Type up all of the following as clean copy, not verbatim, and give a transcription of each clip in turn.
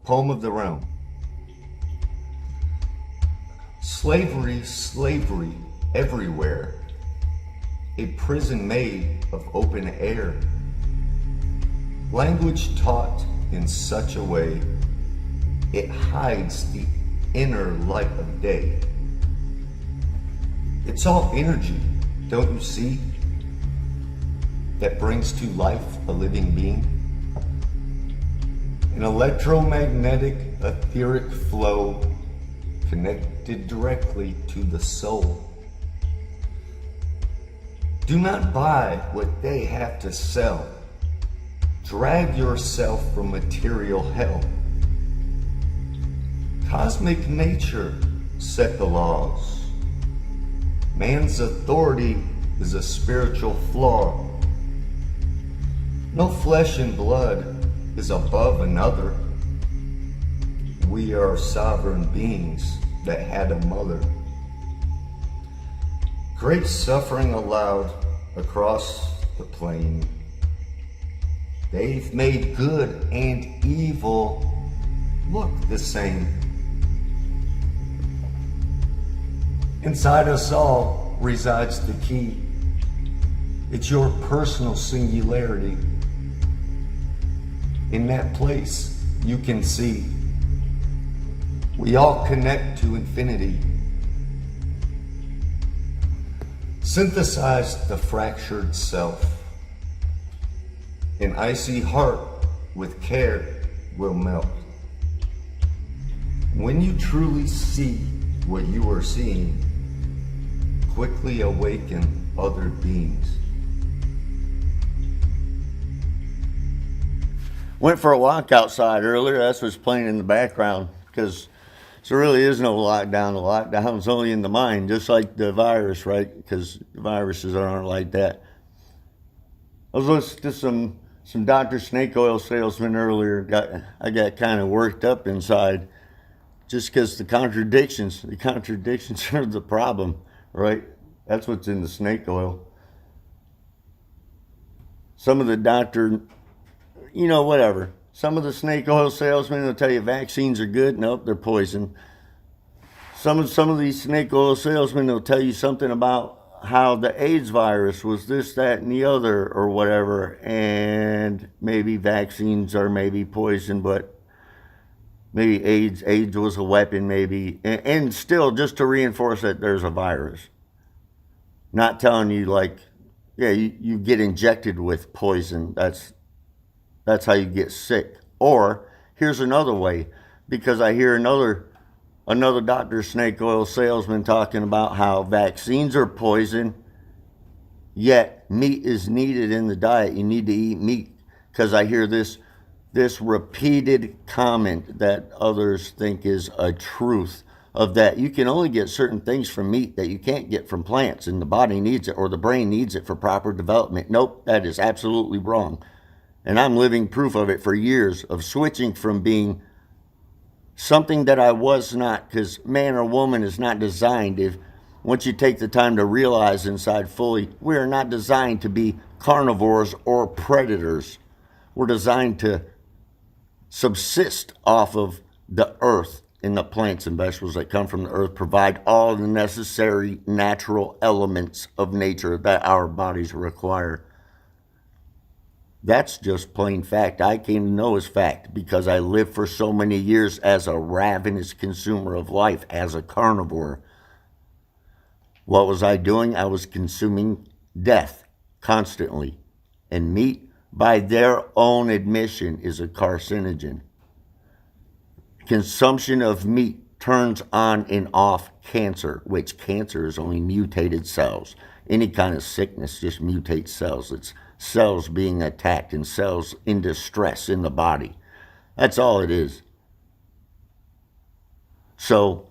Poem of the realm. Slavery, slavery, everywhere. A prison made of open air. Language taught in such a way, it hides the inner light of day. It's all energy, don't you see? That brings to life a living being. An electromagnetic, etheric flow connected directly to the soul. Do not buy what they have to sell. Drag yourself from material hell. Cosmic nature set the laws. Man's authority is a spiritual flaw. No flesh and blood is above another. We are sovereign beings that had a mother. Great suffering allowed across the plain. They've made good and evil look the same. Inside us all resides the key. It's your personal singularity. In that place, you can see we all connect to infinity. Synthesize the fractured self. An icy heart with care will melt. When you truly see what you are seeing, quickly awaken other beings. Went for a walk outside earlier. That's what's playing in the background because there really is no lockdown. The lockdown's only in the mind, just like the virus, right? Because viruses aren't like that. I was listening to some Dr. Snake Oil salesman earlier. I got kind of worked up inside just because the contradictions are the problem, right? That's what's in the snake oil. Some of the doctor, whatever. Some of the snake oil salesmen will tell you vaccines are good. Nope, they're poison. Some of these snake oil salesmen will tell you something about how the AIDS virus was this, that, and the other, or whatever, and maybe vaccines are maybe poison, but maybe AIDS was a weapon, maybe, and still just to reinforce that there's a virus. Not telling you you get injected with poison. That's how you get sick. Or here's another way, because I hear another Dr. Snake Oil salesman talking about how vaccines are poison, yet meat is needed in the diet. You need to eat meat. Because I hear this repeated comment that others think is a truth, of that you can only get certain things from meat that you can't get from plants, and the body needs it or the brain needs it for proper development. Nope, that is absolutely wrong. And I'm living proof of it for years, of switching from being something that I was not, because man or woman is not designed, once you take the time to realize inside fully, we are not designed to be carnivores or predators. We're designed to subsist off of the earth, and the plants and vegetables that come from the earth provide all the necessary natural elements of nature that our bodies require. That's just plain fact. I came to know as fact because I lived for so many years as a ravenous consumer of life, as a carnivore. What was I doing? I was consuming death constantly. And meat, by their own admission, is a carcinogen. Consumption of meat turns on and off cancer, which cancer is only mutated cells. Any kind of sickness just mutates cells. It's cells being attacked and cells in distress in the body. That's all it is. So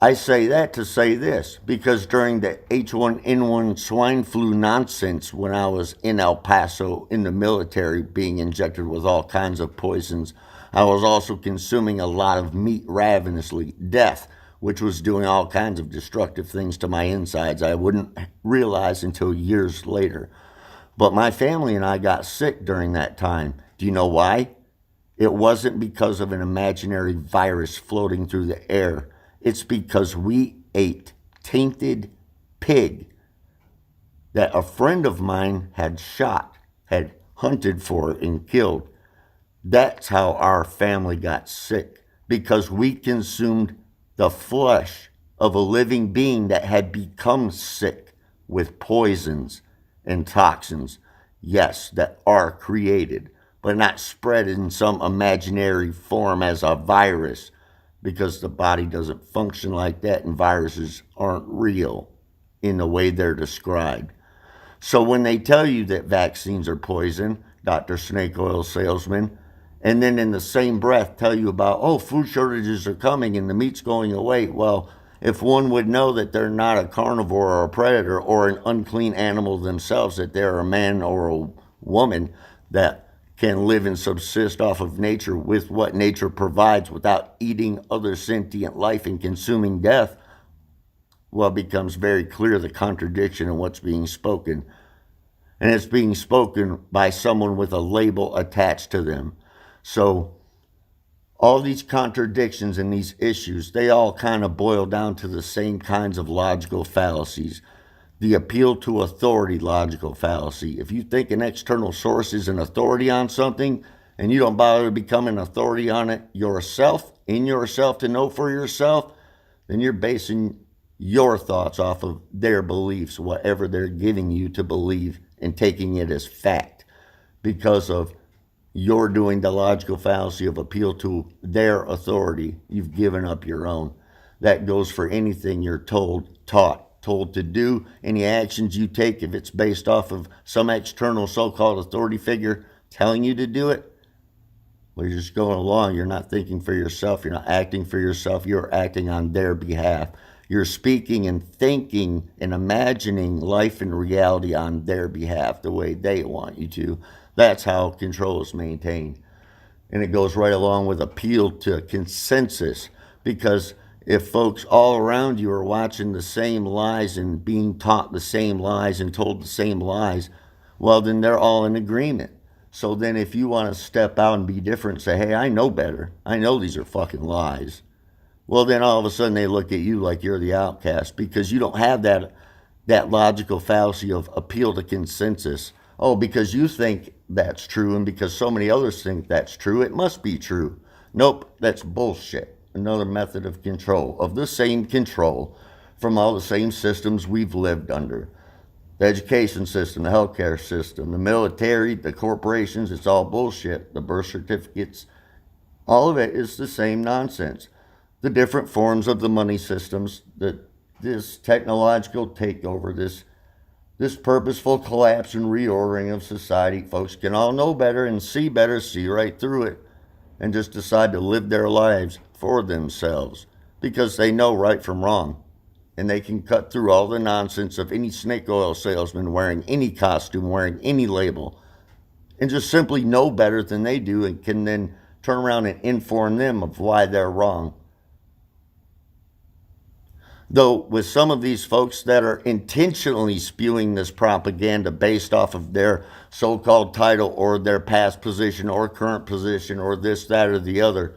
I say that to say this, because during the H1N1 swine flu nonsense, when I was in El Paso in the military being injected with all kinds of poisons, I was also consuming a lot of meat ravenously, death, which was doing all kinds of destructive things to my insides I wouldn't realize until years later. But my family and I got sick during that time. Do you know why? It wasn't because of an imaginary virus floating through the air. It's because we ate tainted pig that a friend of mine had shot, had hunted for, and killed. That's how our family got sick, because we consumed the flesh of a living being that had become sick with poisons and toxins, yes, that are created, but not spread in some imaginary form as a virus, because the body doesn't function like that and viruses aren't real in the way they're described. So when they tell you that vaccines are poison, Dr. Snake Oil Salesman, and then in the same breath tell you about, oh, food shortages are coming and the meat's going away. Well, if one would know that they're not a carnivore or a predator or an unclean animal themselves, that they're a man or a woman that can live and subsist off of nature with what nature provides without eating other sentient life and consuming death, well, it becomes very clear the contradiction in what's being spoken. And it's being spoken by someone with a label attached to them. So all these contradictions and these issues, they all kind of boil down to the same kinds of logical fallacies. The appeal to authority logical fallacy. If you think an external source is an authority on something and you don't bother to become an authority on it yourself, in yourself to know for yourself, then you're basing your thoughts off of their beliefs, whatever they're giving you to believe, and taking it as fact because of you're doing the logical fallacy of appeal to their authority. You've given up your own. That goes for anything you're told, taught, told to do, any actions you take. If it's based off of some external so-called authority figure telling you to do it, well, you're just going along. You're not thinking for yourself. You're not acting for yourself. You're acting on their behalf. You're speaking and thinking and imagining life and reality on their behalf the way they want you to. That's how control is maintained. And it goes right along with appeal to consensus, because if folks all around you are watching the same lies and being taught the same lies and told the same lies, well, then they're all in agreement. So then if you want to step out and be different, say, hey, I know better. I know these are fucking lies. Well, then all of a sudden they look at you like you're the outcast because you don't have that logical fallacy of appeal to consensus. Oh, because you think that's true and because so many others think that's true, it must be true. Nope, that's bullshit. Another method of control, of the same control from all the same systems we've lived under. The education system, the healthcare system, the military, the corporations, it's all bullshit. The birth certificates, all of it is the same nonsense. The different forms of the money systems, this technological takeover, this purposeful collapse and reordering of society, folks can all know better and see better, see right through it, and just decide to live their lives for themselves because they know right from wrong. And they can cut through all the nonsense of any snake oil salesman wearing any costume, wearing any label, and just simply know better than they do and can then turn around and inform them of why they're wrong. Though with some of these folks that are intentionally spewing this propaganda based off of their so-called title or their past position or current position or this, that, or the other,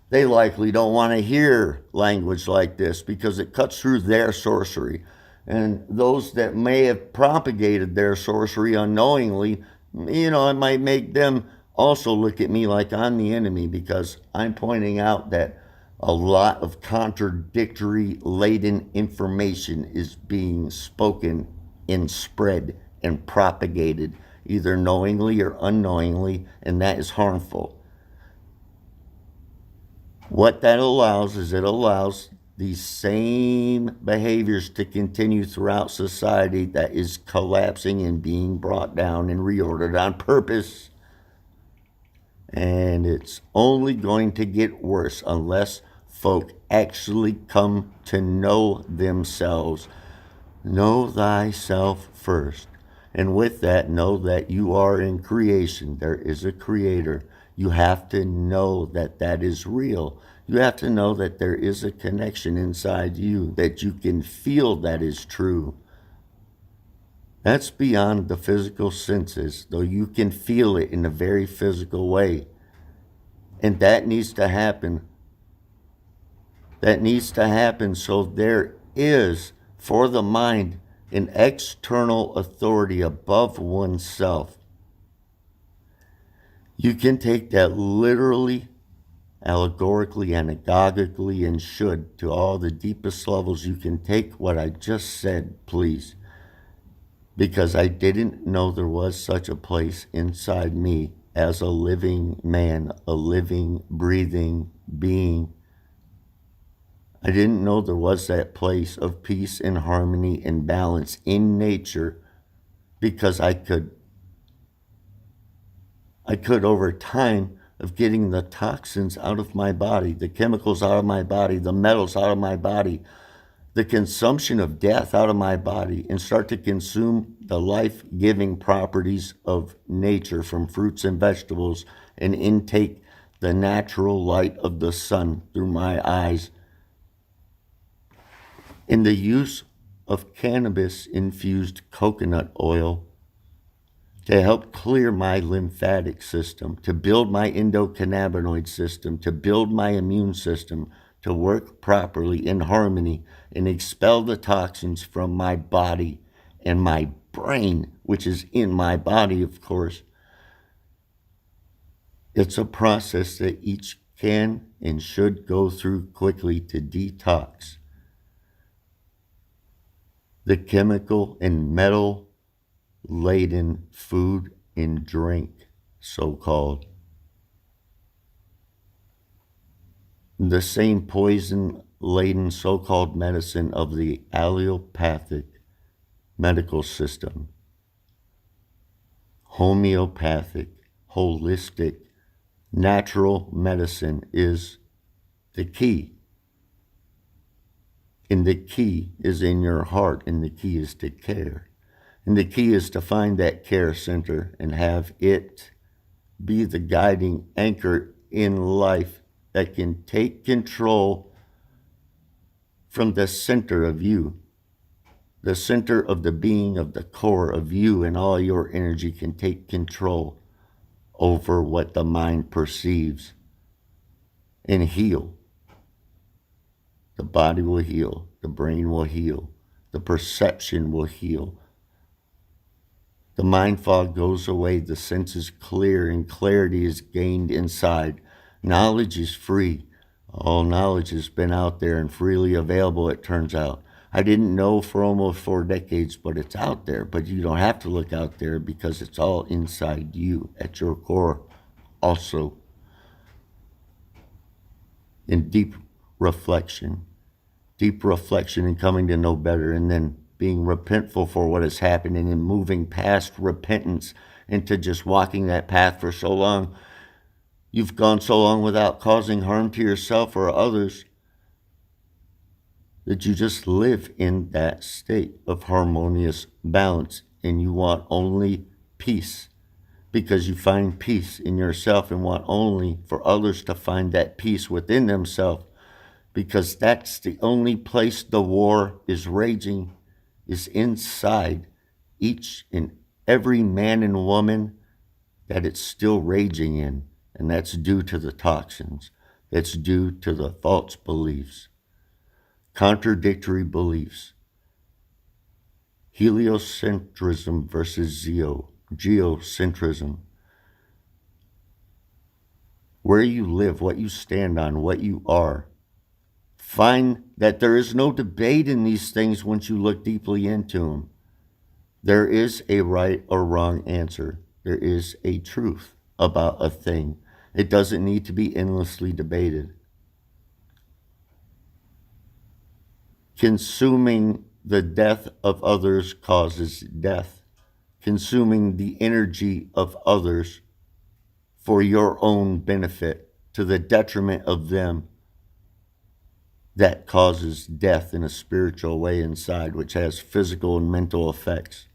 they likely don't want to hear language like this because it cuts through their sorcery. And those that may have propagated their sorcery unknowingly, it might make them also look at me like I'm the enemy because I'm pointing out that a lot of contradictory laden information is being spoken and spread and propagated either knowingly or unknowingly, and that is harmful. What that allows is it allows these same behaviors to continue throughout society that is collapsing and being brought down and reordered on purpose. And it's only going to get worse unless folk actually come to know themselves. Know thyself first. And with that, know that you are in creation. There is a creator. You have to know that that is real. You have to know that there is a connection inside you, that you can feel that is true. That's beyond the physical senses, though you can feel it in a very physical way. And that needs to happen. That needs to happen so there is, for the mind, an external authority above oneself. You can take that literally, allegorically, anagogically, and should to all the deepest levels. You can take what I just said, please, because I didn't know there was such a place inside me as a living man, a living, breathing being. I didn't know there was that place of peace and harmony and balance in nature, because I could over time of getting the toxins out of my body, the chemicals out of my body, the metals out of my body, the consumption of death out of my body, and start to consume the life-giving properties of nature from fruits and vegetables, and intake the natural light of the sun through my eyes. In the use of cannabis-infused coconut oil to help clear my lymphatic system, to build my endocannabinoid system, to build my immune system, to work properly in harmony and expel the toxins from my body and my brain, which is in my body, of course. It's a process that each can and should go through quickly to detox the chemical and metal laden food and drink, so-called. The same poison-laden so-called medicine of the allopathic medical system, homeopathic, holistic, natural medicine is the key. And the key is in your heart, and the key is to care. And the key is to find that care center and have it be the guiding anchor in life that can take control from the center of you. The center of the being of the core of you, and all your energy can take control over what the mind perceives and heal. The body will heal. The brain will heal. The perception will heal. The mind fog goes away. The senses clear, and clarity is gained inside. Knowledge is free. All knowledge has been out there and freely available, it turns out. I didn't know for almost 4 decades, but it's out there. But you don't have to look out there, because it's all inside you at your core also. In deep reflection and coming to know better, and then being repentful for what is happening and moving past repentance into just walking that path for so long. You've gone so long without causing harm to yourself or others that you just live in that state of harmonious balance, and you want only peace, because you find peace in yourself and want only for others to find that peace within themselves, because that's the only place the war is raging, is inside each and every man and woman that it's still raging in. And that's due to the toxins. That's due to the false beliefs, contradictory beliefs, heliocentrism versus geocentrism. Where you live, what you stand on, what you are. Find that there is no debate in these things once you look deeply into them. There is a right or wrong answer. There is a truth about a thing. It doesn't need to be endlessly debated. Consuming the death of others causes death. Consuming the energy of others for your own benefit, to the detriment of them, that causes death in a spiritual way inside, which has physical and mental effects.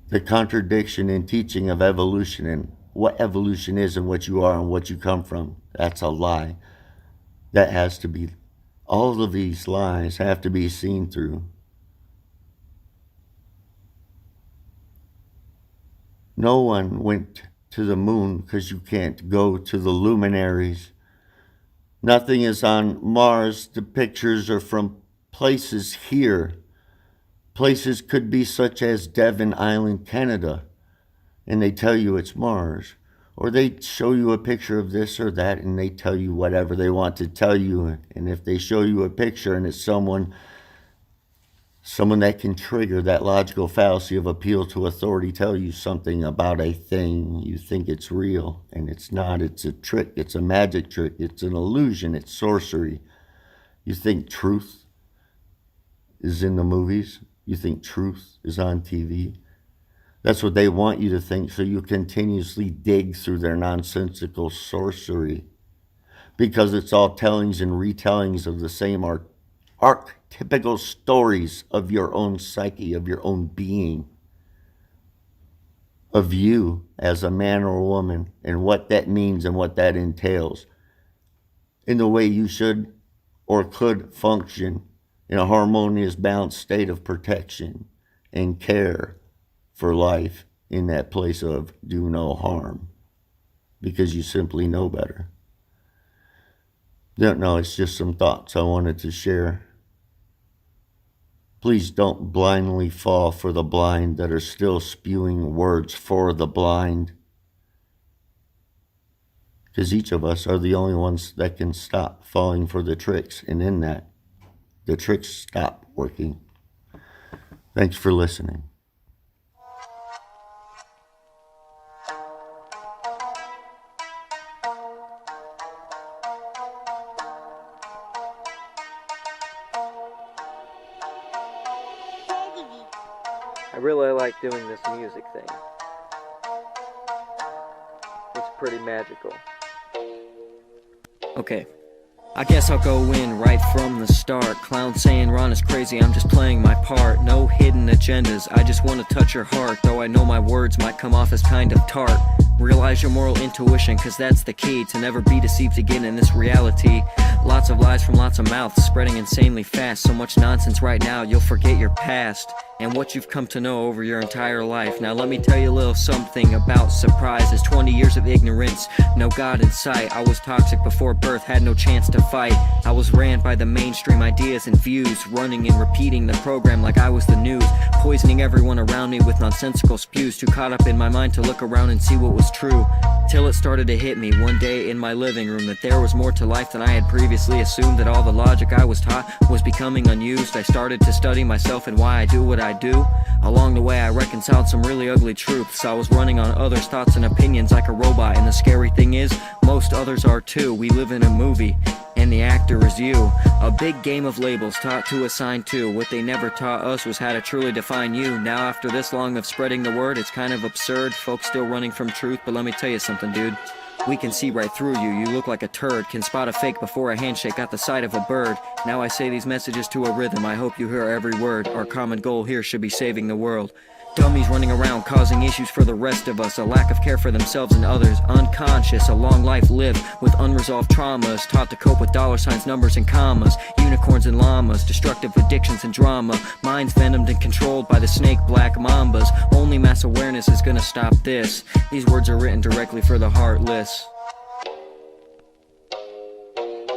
The contradiction in teaching of evolution and what evolution is and what you are and what you come from, that's a lie. That has to be, all of these lies have to be seen through. No one went to the moon because you can't go to the luminaries. Nothing is on Mars. The pictures are from places here. Places could be such as Devon Island, Canada, and they tell you it's Mars. Or they show you a picture of this or that, and they tell you whatever they want to tell you. And if they show you a picture and it's someone that can trigger that logical fallacy of appeal to authority, tell you something about a thing, you think it's real, and it's not. It's a trick. It's a magic trick. It's an illusion. It's sorcery. You think truth is in the movies. You think truth is on TV. That's what they want you to think, so you continuously dig through their nonsensical sorcery, because it's all tellings and retellings of the same archetypical stories of your own psyche, of your own being, of you as a man or a woman, and what that means and what that entails, in the way you should or could function in a harmonious, balanced state of protection and care for life in that place of do no harm, because you simply know better. No, it's just some thoughts I wanted to share. Please don't blindly fall for the blind that are still spewing words for the blind, because each of us are the only ones that can stop falling for the tricks, and in that, the tricks stop working. Thanks for listening. I really like doing this music thing. It's pretty magical. Okay, I guess I'll go in right from the start. Clown saying Ron is crazy, I'm just playing my part. No hidden agendas, I just want to touch your heart. Though I know my words might come off as kind of tart. Realize your moral intuition, cause that's the key to never be deceived again in this reality. Lots of lies from lots of mouths, spreading insanely fast. So much nonsense right now, you'll forget your past and what you've come to know over your entire life. Now let me tell you a little something about surprises. 20 years of ignorance, no God in sight. I was toxic before birth, had no chance to fight. I was ran by the mainstream ideas and views, running and repeating the program like I was the news, poisoning everyone around me with nonsensical spews. Too caught up in my mind to look around and see what was true, till it started to hit me one day in my living room that there was more to life than I had previously assumed. That all the logic I was taught was becoming unused. I started to study myself and why I do what I do. Along the way I reconciled some really ugly truths. I was running on others' thoughts and opinions like a robot, and the scary thing is, most others are too. We live in a movie, and the actor is you. A big game of labels taught to assign to. What they never taught us was how to truly define you. Now after this long of spreading the word, it's kind of absurd. Folks still running from truth, but let me tell you something, dude. We can see right through you, you look like a turd. Can spot a fake before a handshake got the sight of a bird. Now I say these messages to a rhythm, I hope you hear every word. Our common goal here should be saving the world. Dummies running around causing issues for the rest of us. A lack of care for themselves and others. Unconscious, a long life lived with unresolved traumas. Taught to cope with dollar signs, numbers, and commas. Unicorns and llamas, destructive addictions and drama. Minds venomed and controlled by the snake black mambas. Only mass awareness is gonna stop this. These words are written directly for the heartless.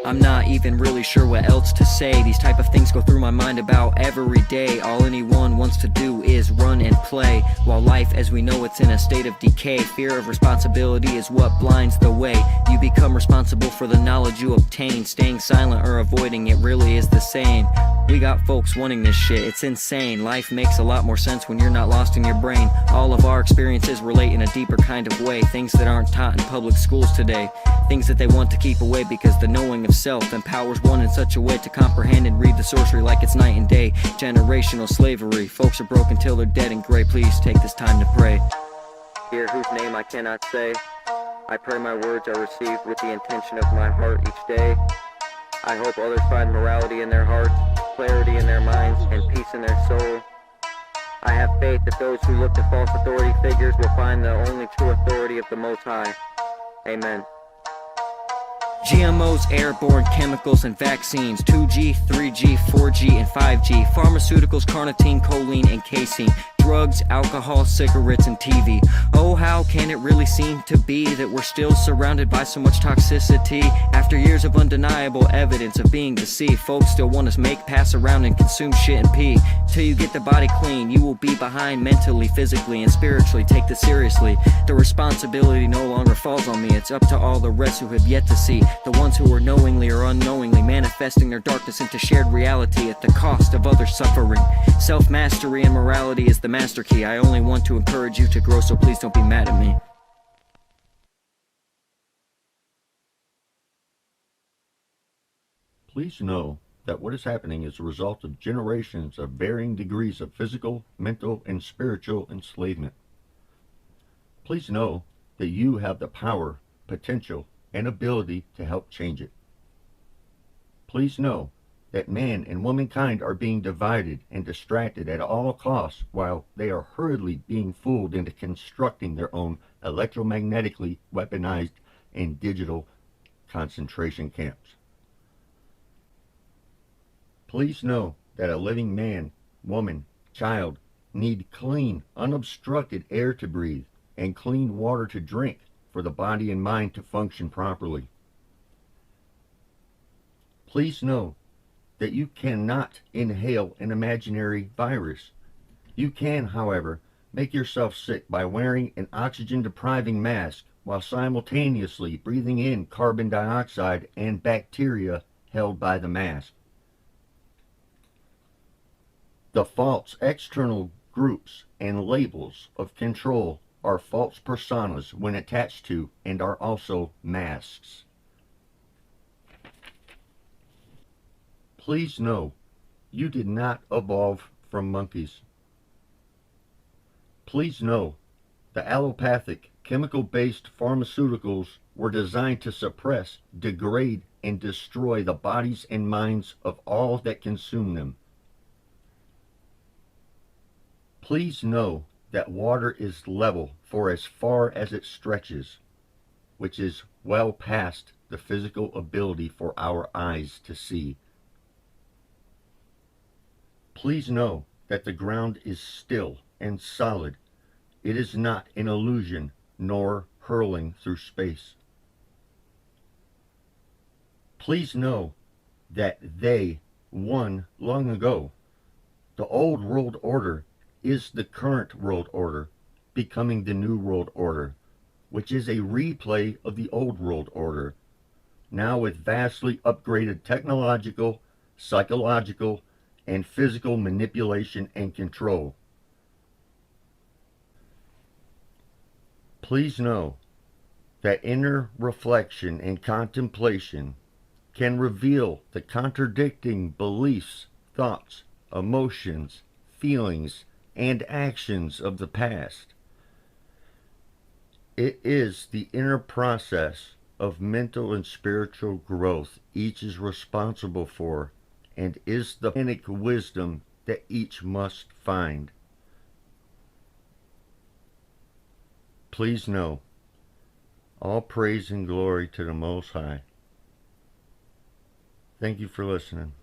I'm not even really sure what else to say. These type of things go through my mind about every day. All anyone wants to do is run and play, while life as we know it's in a state of decay. Fear of responsibility is what blinds the way. You become responsible for the knowledge you obtain. Staying silent or avoiding it really is the same. We got folks wanting this shit, it's insane. Life makes a lot more sense when you're not lost in your brain. All of our experiences relate in a deeper kind of way. Things that aren't taught in public schools today. Things that they want to keep away because the knowing of self empowers one in such a way to comprehend and read the sorcery like it's night and day. Generational slavery, folks are broken till they're dead and gray. Please take this time to pray. Dear whose name I cannot say, I pray my words are received with the intention of my heart each day. I hope others find morality in their hearts, clarity in their minds, and peace in their soul. I have faith that those who look to false authority figures will find the only true authority of the Most High. Amen. GMOs, airborne chemicals, and vaccines. 2G, 3G, 4G, and 5G. Pharmaceuticals, carnitine, choline, and casein. drugs, alcohol, cigarettes, and TV. Oh, how can it really seem to be that we're still surrounded by so much toxicity? After years of undeniable evidence of being deceived, folks still want us make, pass around, and consume shit and pee. Till you get the body clean, you will be behind mentally, physically, and spiritually. Take this seriously. The responsibility no longer falls on me. It's up to all the rest who have yet to see. The ones who are knowingly or unknowingly manifesting their darkness into shared reality at the cost of others' suffering. Self-mastery and morality is the master key. I only want to encourage you to grow, so please don't be mad at me. Please know that what is happening is a result of generations of varying degrees of physical, mental, and spiritual enslavement. Please know that you have the power, potential, and ability to help change it. Please know that man and womankind are being divided and distracted at all costs while they are hurriedly being fooled into constructing their own electromagnetically weaponized and digital concentration camps. Please know that a living man, woman, child need clean, unobstructed air to breathe and clean water to drink for the body and mind to function properly. Please know that you cannot inhale an imaginary virus. You can, however, make yourself sick by wearing an oxygen-depriving mask while simultaneously breathing in carbon dioxide and bacteria held by the mask. The false external groups and labels of control are false personas when attached to and are also masks. Please know you did not evolve from monkeys. Please know the allopathic, chemical-based pharmaceuticals were designed to suppress, degrade, and destroy the bodies and minds of all that consume them. Please know that water is level for as far as it stretches, which is well past the physical ability for our eyes to see. Please know that the ground is still and solid. It is not an illusion nor hurling through space. Please know that they won long ago. The old world order is the current world order, becoming the new world order, which is a replay of the old world order, now with vastly upgraded technological, psychological, and physical manipulation and control. Please know that inner reflection and contemplation can reveal the contradicting beliefs, thoughts, emotions, feelings, and actions of the past. It is the inner process of mental and spiritual growth each is responsible for, and is the infinite wisdom that each must find. Please know, all praise and glory to the Most High. Thank you for listening.